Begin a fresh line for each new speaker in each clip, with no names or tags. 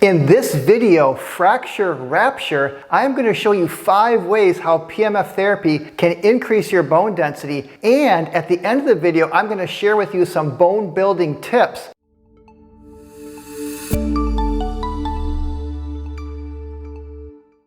In this video, Fracture Rapture, I'm going to show you 5 ways how PEMF therapy can increase your bone density, and at the end of the video, I'm going to share with you some bone building tips.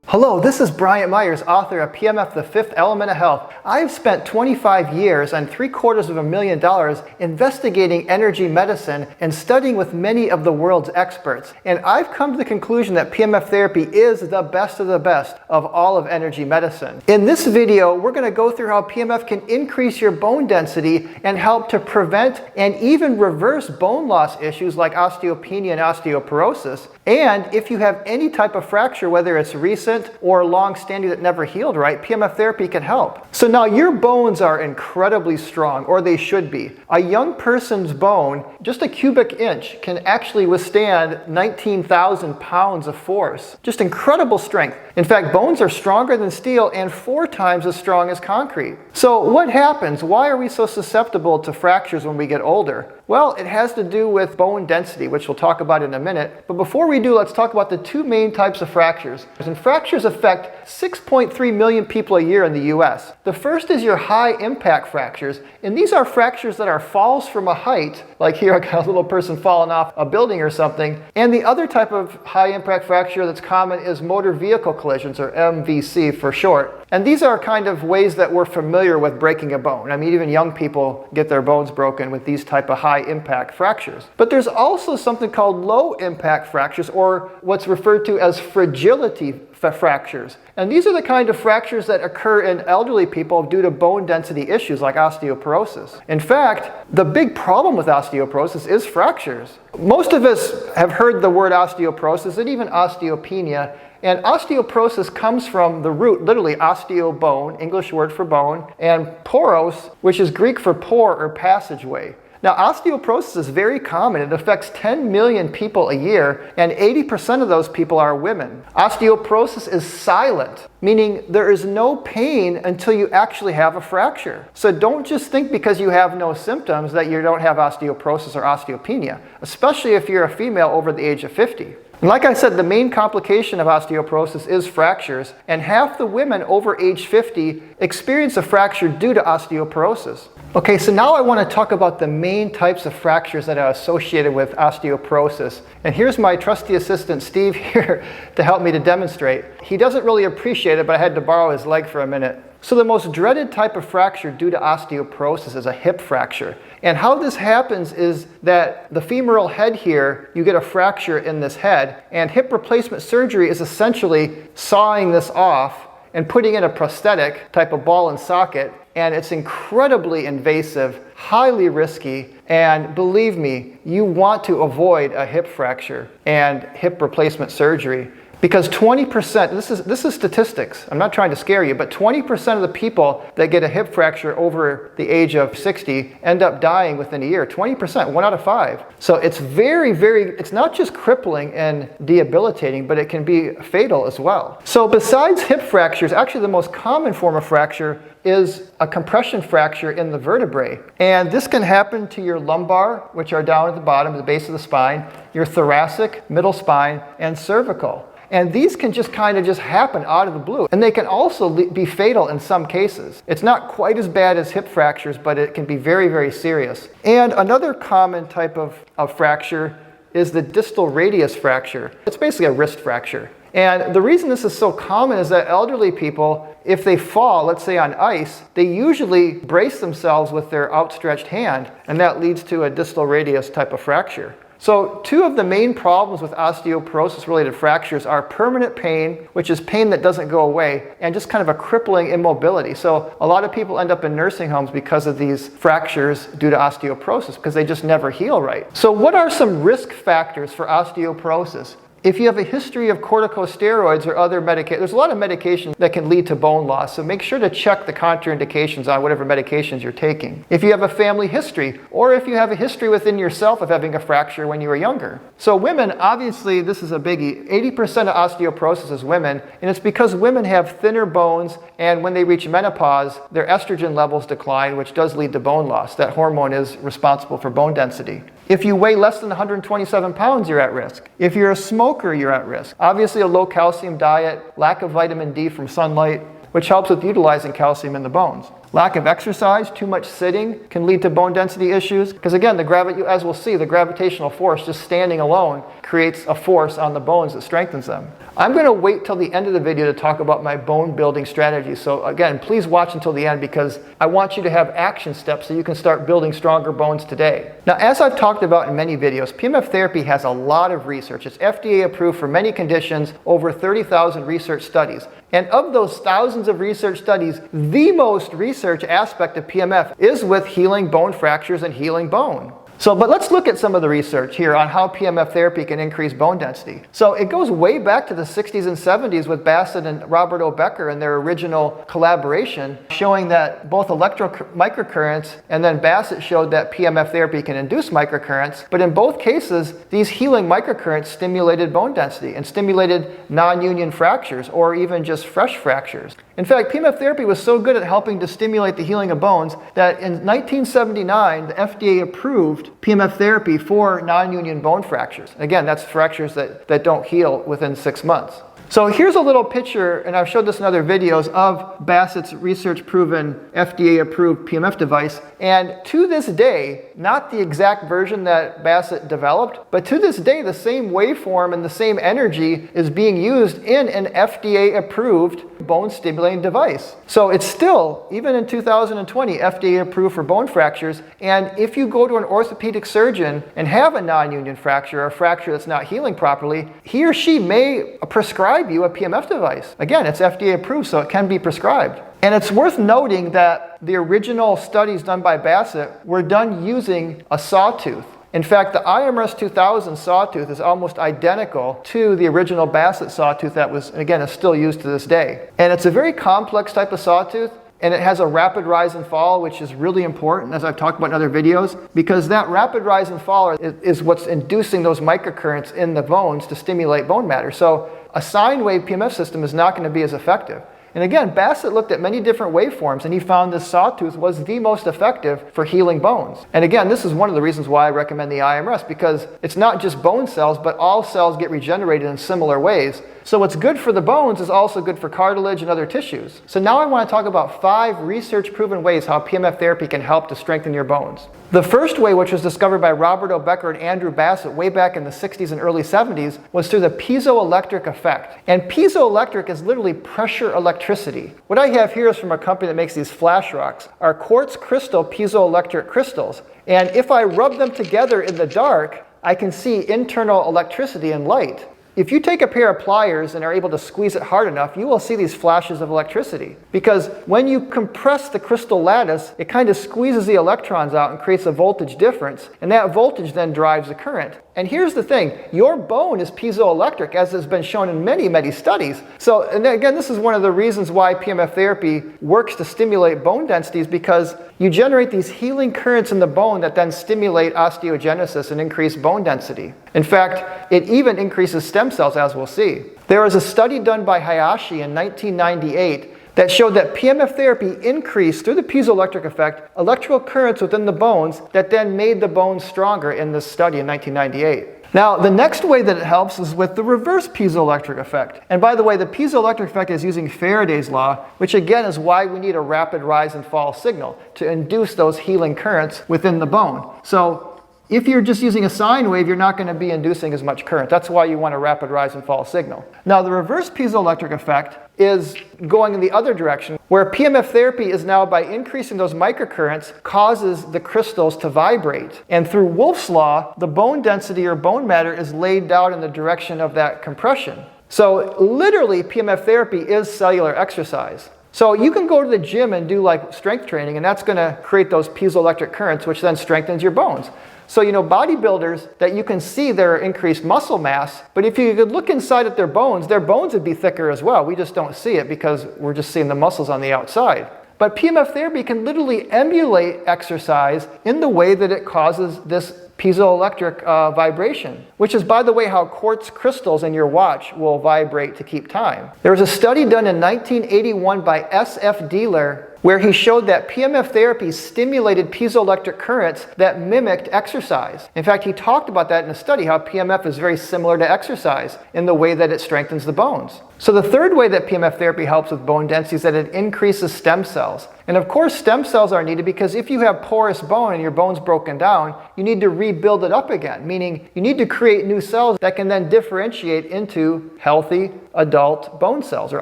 Hello, this is Bryant Myers, author of PEMF, The Fifth Element of Health. I've spent 25 years and $750,000 investigating energy medicine and studying with many of the world's experts. And I've come to the conclusion that PEMF therapy is the best of the best of all of energy medicine. In this video, we're going to go through how PEMF can increase your bone density and help to prevent and even reverse bone loss issues like osteopenia and osteoporosis. And if you have any type of fracture, whether it's recent or long-standing that never healed right, PEMF therapy can help. So now your bones are incredibly strong, or they should be. A young person's bone, just a cubic inch, can actually withstand 19,000 pounds of force. Just incredible strength. In fact, bones are stronger than steel and 4 times as strong as concrete. So what happens? Why are we so susceptible to fractures when we get older? Well, it has to do with bone density, which we'll talk about in a minute. But before we do, let's talk about the 2 main types of fractures. And fractures affect 6.3 million people a year in the US. The first is your high impact fractures. And these are fractures that are falls from a height, like here I got a little person falling off a building or something. And the other type of high impact fracture that's common is motor vehicle collisions, or MVC for short. And these are kind of ways that we're familiar with breaking a bone. I mean, even young people get their bones broken with these type of high impact fractures. But there's also something called low impact fractures, or what's referred to as fragility fractures. And these are the kind of fractures that occur in elderly people due to bone density issues like osteoporosis. In fact, the big problem with osteoporosis is fractures. Most of us have heard the word osteoporosis and even osteopenia. And osteoporosis comes from the root, literally osteo, bone, English word for bone, and poros, which is Greek for pore or passageway. Now, osteoporosis is very common. It affects 10 million people a year, and 80% of those people are women. Osteoporosis is silent, meaning there is no pain until you actually have a fracture. So don't just think because you have no symptoms that you don't have osteoporosis or osteopenia, especially if you're a female over the age of 50. And like I said, the main complication of osteoporosis is fractures, and half the women over age 50 experience a fracture due to osteoporosis. Okay, so now I want to talk about the main types of fractures that are associated with osteoporosis. And here's my trusty assistant, Steve, here to help me to demonstrate. He doesn't really appreciate it, but I had to borrow his leg for a minute. So the most dreaded type of fracture due to osteoporosis is a hip fracture. And how this happens is that the femoral head here, you get a fracture in this head, and hip replacement surgery is essentially sawing this off and putting in a prosthetic type of ball and socket. And it's incredibly invasive, highly risky, and believe me, you want to avoid a hip fracture and hip replacement surgery. Because 20%, this is statistics, I'm not trying to scare you, but 20% of the people that get a hip fracture over the age of 60 end up dying within a year. 20%, 1 out of 5. So it's it's not just crippling and debilitating, but it can be fatal as well. So besides hip fractures, actually the most common form of fracture is a compression fracture in the vertebrae. And this can happen to your lumbar, which are down at the bottom, the base of the spine, your thoracic, middle spine, and cervical. And these can just happen out of the blue. And they can also be fatal in some cases. It's not quite as bad as hip fractures, but it can be very, very serious. And another common type of fracture is the distal radius fracture. It's basically a wrist fracture. And the reason this is so common is that elderly people, if they fall, let's say on ice, they usually brace themselves with their outstretched hand, and that leads to a distal radius type of fracture. So 2 of the main problems with osteoporosis-related fractures are permanent pain, which is pain that doesn't go away, and just kind of a crippling immobility. So a lot of people end up in nursing homes because of these fractures due to osteoporosis, because they just never heal right. So what are some risk factors for osteoporosis? If you have a history of corticosteroids or other medications, there's a lot of medications that can lead to bone loss, so make sure to check the contraindications on whatever medications you're taking. If you have a family history, or if you have a history within yourself of having a fracture when you were younger. So women, obviously this is a biggie, 80% of osteoporosis is women, and it's because women have thinner bones, and when they reach menopause, their estrogen levels decline, which does lead to bone loss. That hormone is responsible for bone density. If you weigh less than 127 pounds, you're at risk. If you're a smoker, smoker, you're at risk. Obviously, a low calcium diet, lack of vitamin D from sunlight, which helps with utilizing calcium in the bones. Lack of exercise, too much sitting can lead to bone density issues. Because again, as we'll see, the gravitational force just standing alone creates a force on the bones that strengthens them. I'm going to wait till the end of the video to talk about my bone building strategy. So again, please watch until the end because I want you to have action steps so you can start building stronger bones today. Now, as I've talked about in many videos, PEMF therapy has a lot of research. It's FDA approved for many conditions, over 30,000 research studies. And of those thousands of research studies, the most research aspect of PEMF is with healing bone fractures and healing bone. But let's look at some of the research here on how PEMF therapy can increase bone density. So it goes way back to the 60s and 70s with Bassett and Robert O. Becker and their original collaboration, showing that both microcurrents and then Bassett showed that PEMF therapy can induce microcurrents. But in both cases, these healing microcurrents stimulated bone density and stimulated non-union fractures or even just fresh fractures. In fact, PEMF therapy was so good at helping to stimulate the healing of bones that in 1979, the FDA approved PEMF therapy for non-union bone fractures. Again, that's fractures that don't heal within 6 months. So here's a little picture, and I've showed this in other videos, of Bassett's research-proven, FDA-approved PEMF device. And to this day, not the exact version that Bassett developed, but to this day, the same waveform and the same energy is being used in an FDA-approved bone-stimulating device. So it's still, even in 2020, FDA-approved for bone fractures. And if you go to an orthopedic surgeon and have a non-union fracture or a fracture that's not healing properly, he or she may prescribe you a PEMF device. Again, it's FDA approved, so it can be prescribed. And it's worth noting that the original studies done by Bassett were done using a sawtooth. In fact, the iMRS 2000 sawtooth is almost identical to the original Bassett sawtooth that was, again, is still used to this day. And it's a very complex type of sawtooth, and it has a rapid rise and fall, which is really important, as I've talked about in other videos, because that rapid rise and fall is what's inducing those microcurrents in the bones to stimulate bone matter. So a sine wave PEMF system is not going to be as effective. And again, Bassett looked at many different waveforms and he found this sawtooth was the most effective for healing bones. And again, this is one of the reasons why I recommend the iMRS, because it's not just bone cells, but all cells get regenerated in similar ways. So what's good for the bones is also good for cartilage and other tissues. So now I want to talk about 5 research-proven ways how PEMF therapy can help to strengthen your bones. The first way, which was discovered by Robert O. Becker and Andrew Bassett way back in the 60s and early 70s, was through the piezoelectric effect. And piezoelectric is literally pressure electricity. What I have here is from a company that makes these flash rocks, are quartz crystal piezoelectric crystals. And if I rub them together in the dark, I can see internal electricity and light. If you take a pair of pliers and are able to squeeze it hard enough, you will see these flashes of electricity. Because when you compress the crystal lattice, it kind of squeezes the electrons out and creates a voltage difference, and that voltage then drives the current. And here's the thing, your bone is piezoelectric, as has been shown in many, many studies. So, and again, this is one of the reasons why PEMF therapy works to stimulate bone densities, because you generate these healing currents in the bone that then stimulate osteogenesis and increase bone density. In fact, it even increases stem cells, as we'll see. There was a study done by Hayashi in 1998 that showed that PEMF therapy increased, through the piezoelectric effect, electrical currents within the bones that then made the bones stronger in this study in 1998. Now, the next way that it helps is with the reverse piezoelectric effect. And by the way, the piezoelectric effect is using Faraday's law, which again is why we need a rapid rise and fall signal to induce those healing currents within the bone. So if you're just using a sine wave, you're not going to be inducing as much current. That's why you want a rapid rise and fall signal. Now, the reverse piezoelectric effect is going in the other direction, where PEMF therapy is now, by increasing those microcurrents, causes the crystals to vibrate. And through Wolff's law, the bone density or bone matter is laid down in the direction of that compression. So literally, PEMF therapy is cellular exercise. So you can go to the gym and do like strength training, and that's going to create those piezoelectric currents, which then strengthens your bones. So, bodybuilders, that you can see their increased muscle mass, but if you could look inside at their bones would be thicker as well. We just don't see it because we're just seeing the muscles on the outside. But PEMF therapy can literally emulate exercise in the way that it causes this piezoelectric vibration, which is, by the way, how quartz crystals in your watch will vibrate to keep time. There was a study done in 1981 by S.F. Dealer where he showed that PEMF therapy stimulated piezoelectric currents that mimicked exercise. In fact, he talked about that in a study, how PEMF is very similar to exercise in the way that it strengthens the bones. So the third way that PEMF therapy helps with bone density is that it increases stem cells. And of course, stem cells are needed because if you have porous bone and your bone's broken down, you need to rebuild it up again, meaning you need to create new cells that can then differentiate into healthy adult bone cells or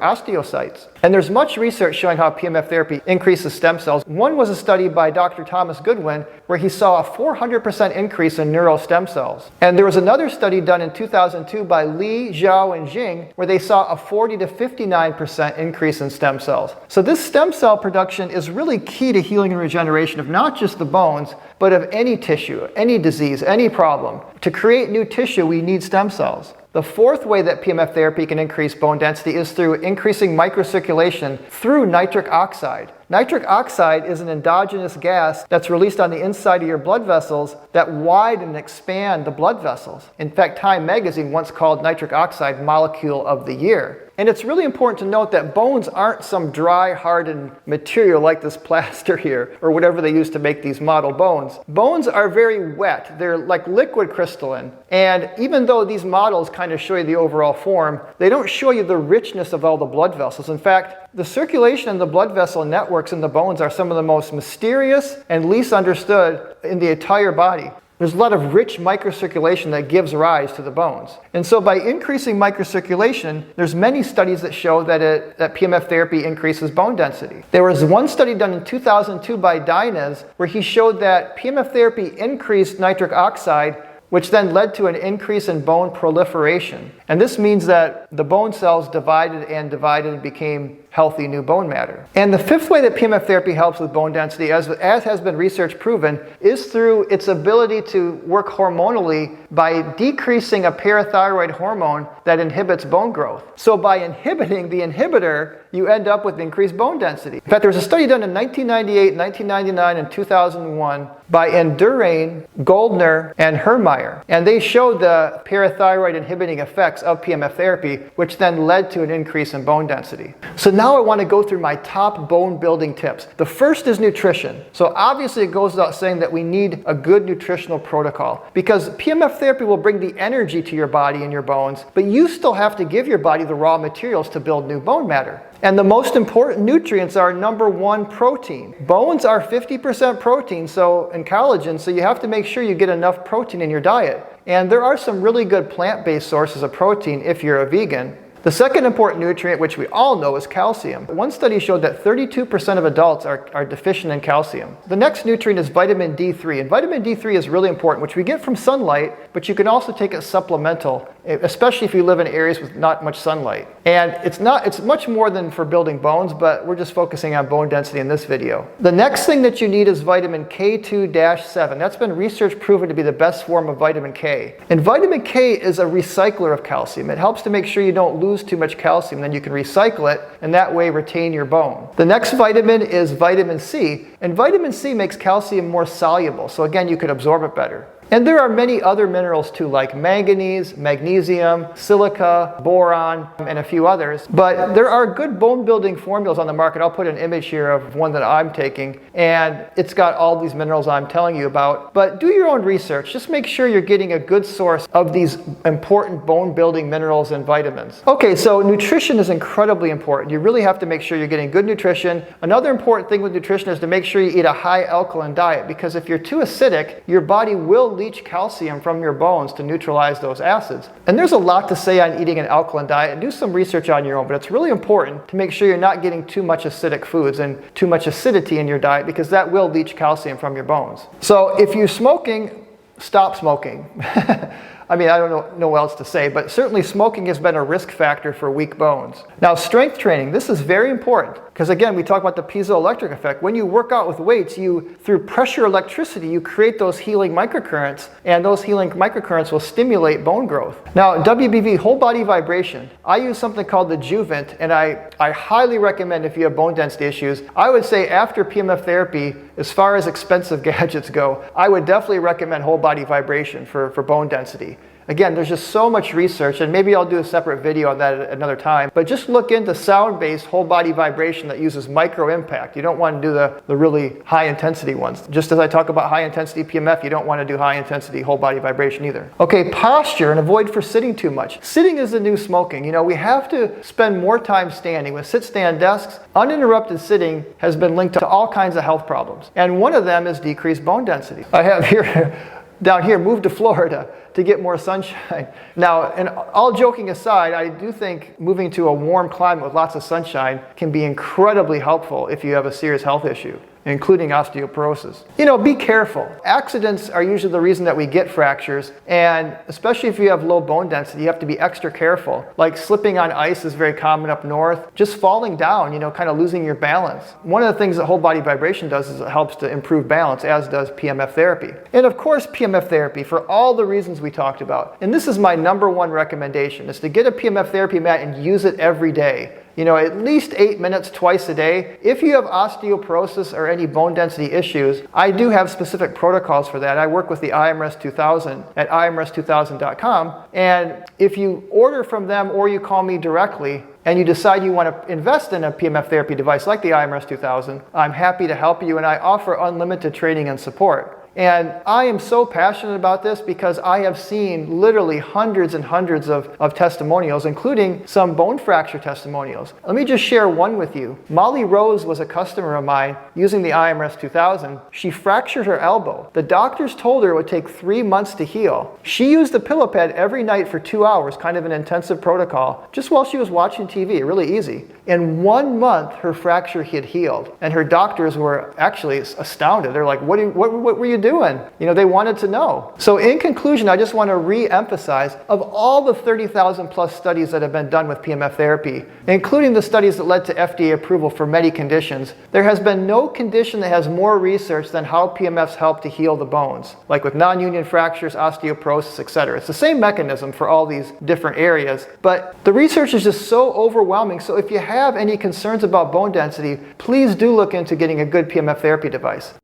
osteocytes. And there's much research showing how PEMF therapy increases stem cells. One was a study by Dr. Thomas Goodwin where he saw a 400% increase in neural stem cells. And there was another study done in 2002 by Li, Zhao, and Jing where they saw a 40 to 59% increase in stem cells. So this stem cell production is really key to healing and regeneration of not just the bones, but of any tissue, any disease, any problem. To create new tissue, we need stem cells. The fourth way that PEMF therapy can increase bone density is through increasing microcirculation through nitric oxide. Nitric oxide is an endogenous gas that's released on the inside of your blood vessels that widen and expand the blood vessels. In fact, Time magazine once called nitric oxide molecule of the year. And it's really important to note that bones aren't some dry, hardened material like this plaster here, or whatever they use to make these model bones. Bones are very wet. They're like liquid crystalline. And even though these models kind of show you the overall form, they don't show you the richness of all the blood vessels. In fact, the circulation in the blood vessel networks in the bones are some of the most mysterious and least understood in the entire body. There's a lot of rich microcirculation that gives rise to the bones. And so by increasing microcirculation, there's many studies that show that PEMF therapy increases bone density. There was one study done in 2002 by Dinez where he showed that PEMF therapy increased nitric oxide, which then led to an increase in bone proliferation. And this means that the bone cells divided and became healthy new bone matter. And the fifth way that PEMF therapy helps with bone density, as has been research proven, is through its ability to work hormonally by decreasing a parathyroid hormone that inhibits bone growth. So by inhibiting the inhibitor, you end up with increased bone density. In fact, there was a study done in 1998, 1999, and 2001 by Endurain, Goldner, and Hermeyer. And they showed the parathyroid inhibiting effects of PEMF therapy, which then led to an increase in bone density. So now I want to go through my top bone building tips. The first is nutrition. So obviously it goes without saying that we need a good nutritional protocol because PEMF therapy will bring the energy to your body and your bones, but you still have to give your body the raw materials to build new bone matter. And the most important nutrients are number one, protein. Bones are 50% protein, and collagen, so you have to make sure you get enough protein in your diet. And there are some really good plant-based sources of protein if you're a vegan. The second important nutrient, which we all know, is calcium. One study showed that 32% of adults are deficient in calcium. The next nutrient is vitamin D3, and vitamin D3 is really important, which we get from sunlight, but you can also take it supplemental, especially if you live in areas with not much sunlight. And it's much more than for building bones, but we're just focusing on bone density in this video. The next thing that you need is vitamin K2-7. That's been research proven to be the best form of vitamin K. And vitamin K is a recycler of calcium. It helps to make sure you don't lose too much calcium, then you can recycle it and that way retain your bone. The next vitamin is vitamin C, and vitamin C makes calcium more soluble, so again you can absorb it better. And there are many other minerals too, like manganese, magnesium, silica, boron, and a few others. But there are good bone building formulas on the market. I'll put an image here of one that I'm taking, and it's got all these minerals I'm telling you about. But do your own research. Just make sure you're getting a good source of these important bone building minerals and vitamins. Okay, so nutrition is incredibly important. You really have to make sure you're getting good nutrition. Another important thing with nutrition is to make sure you eat a high alkaline diet, because if you're too acidic, your body will leach calcium from your bones to neutralize those acids. And there's a lot to say on eating an alkaline diet, and do some research on your own, but it's really important to make sure you're not getting too much acidic foods and too much acidity in your diet, because that will leach calcium from your bones. So if you're smoking, stop smoking. I mean, I don't know what else to say, but certainly smoking has been a risk factor for weak bones. Now, strength training, this is very important, because again, we talk about the piezoelectric effect. When you work out with weights, through pressure electricity, you create those healing microcurrents, and those healing microcurrents will stimulate bone growth. Now, WBV, whole body vibration, I use something called the Juvent, and I highly recommend if you have bone density issues. I would say after PEMF therapy, as far as expensive gadgets go, I would definitely recommend whole body vibration for bone density. Again, there's just so much research, and maybe I'll do a separate video on that at another time, but just look into sound-based whole body vibration that uses micro impact. You don't want to do the really high intensity ones. Just as I talk about high intensity PMF, you don't want to do high intensity whole body vibration either. Okay, posture, and avoid for sitting too much. Sitting is the new smoking. You know, we have to spend more time standing. With sit-stand desks, uninterrupted sitting has been linked to all kinds of health problems. And one of them is decreased bone density. I have here, down here, moved to Florida to get more sunshine. Now, and all joking aside, I do think moving to a warm climate with lots of sunshine can be incredibly helpful if you have a serious health issue, including osteoporosis. You know, be careful. Accidents are usually the reason that we get fractures, and especially if you have low bone density, you have to be extra careful. Like slipping on ice is very common up north. Just falling down, you know, kind of losing your balance. One of the things that whole body vibration does is it helps to improve balance, as does PMF therapy. And of course, PMF therapy, for all the reasons we talked about. And this is my #1 recommendation, is to get a PMF therapy mat and use it every day. You know, at least 8 minutes twice a day. If you have osteoporosis or any bone density issues, I do have specific protocols for that. I work with the iMRS 2000 at imrs2000.com. And if you order from them or you call me directly and you decide you want to invest in a PMF therapy device like the iMRS 2000, I'm happy to help you, and I offer unlimited training and support. And I am so passionate about this because I have seen literally hundreds and hundreds of testimonials, including some bone fracture testimonials. Let me just share one with you. Molly Rose was a customer of mine using the iMRS 2000. She fractured her elbow. The doctors told her it would take 3 months to heal. She used the pillow pad every night for 2 hours, kind of an intensive protocol, just while she was watching TV, really easy. In 1 month, her fracture had healed. And her doctors were actually astounded. They're like, what were you doing? You know, they wanted to know. So in conclusion, I just want to re-emphasize, of all the 30,000 plus studies that have been done with PMF therapy, including the studies that led to FDA approval for many conditions, there has been no condition that has more research than how PMFs help to heal the bones, like with non-union fractures, osteoporosis, etc. It's the same mechanism for all these different areas, but the research is just so overwhelming. So if you have any concerns about bone density, please do look into getting a good PMF therapy device.